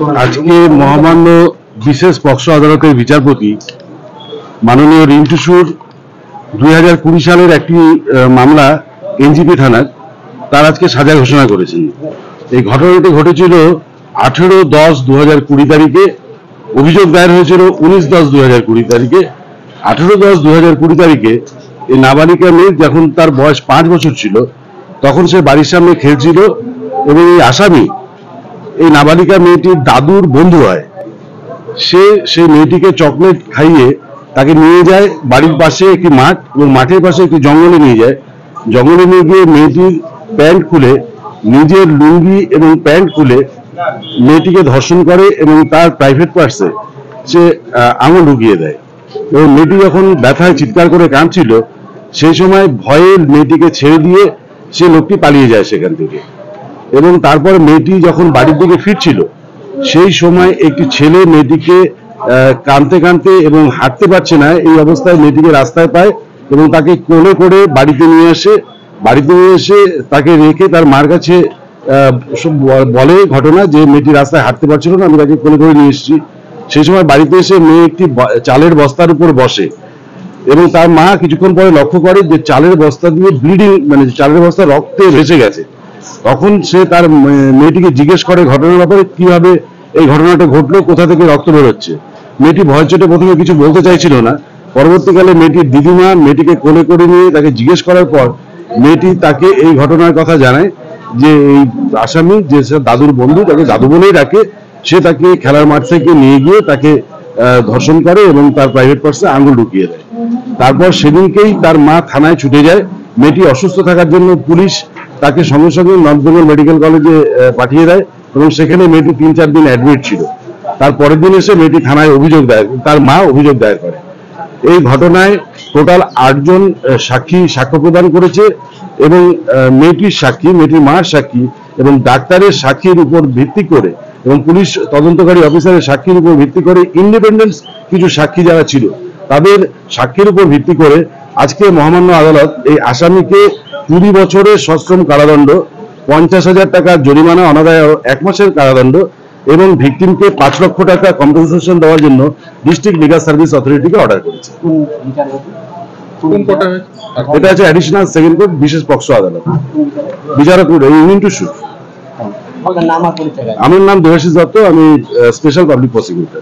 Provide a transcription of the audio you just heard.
আজকে মহামান্য বিশেষ পক্সো আদালতের বিচারপতি মাননীয় রিন্টু সুর 2020 সালের একটি মামলা এনজিপি থানার তার আজকে সাজা ঘোষণা করেছেন। এই ঘটনাটি ঘটেছিল 18/10/2020 তারিখে। অভিযোগ দায়ের হয়েছিল 19/10/2020 তারিখে। 18/10/2020 তারিখে এই নাবালিকা মেয়ে যখন তার বয়স 5 বছর ছিল তখন সে বাড়ির সামনে খেলছিল এবং এই আসামি এই নাবালিকা মেয়েটির দাদুর বন্ধু হয়। সে সেই মেয়েটিকে চকলেট খাইয়ে তাকে নিয়ে যায় বাড়ির পাশে একটি মাঠ এবং মাঠের পাশে একটি জঙ্গলে নিয়ে যায়। জঙ্গলে নিয়ে গিয়ে মেয়েটির প্যান্ট খুলে, নিজের লুঙ্গি এবং প্যান্ট খুলে মেয়েটিকে ধর্ষণ করে এবং তার প্রাইভেট পার্টসে সে আঙুল ঢুকিয়ে দেয়। এবং মেয়েটি যখন ব্যথায় চিৎকার করে কাঁদছিল সেই সময় ভয়ে মেয়েটিকে ছেড়ে দিয়ে সে লোকটি পালিয়ে যায় সেখান থেকে। এবং তারপর মেয়েটি যখন বাড়ির দিকে ফিরছিল সেই সময় একটি ছেলে মেয়েটিকে কাঁদতে কাঁদতে এবং হাঁটতে পারছে না এই অবস্থায় মেয়েটিকে রাস্তায় পায় এবং তাকে কোলে করে বাড়িতে নিয়ে আসে। বাড়িতে নিয়ে এসে তাকে রেখে তার মার কাছে বলে ঘটনা যে মেয়েটি রাস্তায় হাঁটতে পারছিল না, আমি তাকে কোলে করে নিয়ে এসেছি। সেই সময় বাড়িতে এসে মেয়ে একটি চালের বস্তার উপর বসে এবং তার মা কিছুক্ষণ পরে লক্ষ্য করে যে চালের বস্তা দিয়ে ব্লিডিং, মানে চালের বস্তা রক্তে ভেসে গেছে। তখন সে তার মেয়েটিকে জিজ্ঞেস করে ঘটনার ব্যাপারে, কিভাবে এই ঘটনাটা ঘটলো, কোথা থেকে রক্ত বেরোচ্ছে। মেয়েটি ভয় চোটে প্রথমে কিছু বলতে চাইছিল না। পরবর্তীকালে মেয়েটির দিদিমা মেয়েটিকে কোলে করে নিয়ে তাকে জিজ্ঞেস করার পর মেয়েটি তাকে এই ঘটনার কথা জানায় যে এই আসামি যে দাদুর বন্ধু, তাকে দাদু বলেই ডাকে, সে তাকে খেলার মাঠ থেকে নিয়ে গিয়ে তাকে ধর্ষণ করে এবং তার প্রাইভেট পার্টসে আঙুল ঢুকিয়ে দেয়। তারপর সেদিনকেই তার মা থানায় ছুটে যায়। মেয়েটি অসুস্থ থাকার জন্য পুলিশ তাকে সঙ্গে সঙ্গে নর্থ বেঙ্গল মেডিকেল কলেজে পাঠিয়ে দেয় এবং সেখানে মেয়েটি 3-4 দিন অ্যাডমিট ছিল। তার পরের দিন এসে মেয়েটি থানায় অভিযোগ দায়ের, তার মা অভিযোগ দায়ের করে। এই ঘটনায় টোটাল 8 জন সাক্ষী সাক্ষ্য প্রদান করেছে এবং মেয়েটির সাক্ষী, মেয়েটির মার সাক্ষী এবং ডাক্তারের সাক্ষীর উপর ভিত্তি করে এবং পুলিশ তদন্তকারী অফিসারের সাক্ষীর উপর ভিত্তি করে ইন্ডিপেন্ডেন্স কিছু সাক্ষী যারা ছিল তাদের সাক্ষীর উপর ভিত্তি করে আজকে মহামান্য আদালত এই আসামিকে 20 বছরের সশ্রম কারাদণ্ড, 50,000 টাকার জরিমানা, অনাদায় 1 মাসের কারাদণ্ড এবং ভিকটিমকে 5 লক্ষ টাকা কম্পেনসেশন দেওয়ার জন্য ডিস্ট্রিক্ট লিগাল সার্ভিস অথরিটিকে অর্ডার করেছে। এটা আছে অ্যাডিশনাল সেকেন্ড কোর্ট বিশেষ পক্সো আদালত, বিচারক রিন্টু সুর। আমার নাম দেবাশিস দত্ত, আমি স্পেশাল পাবলিক প্রসিকিউটর।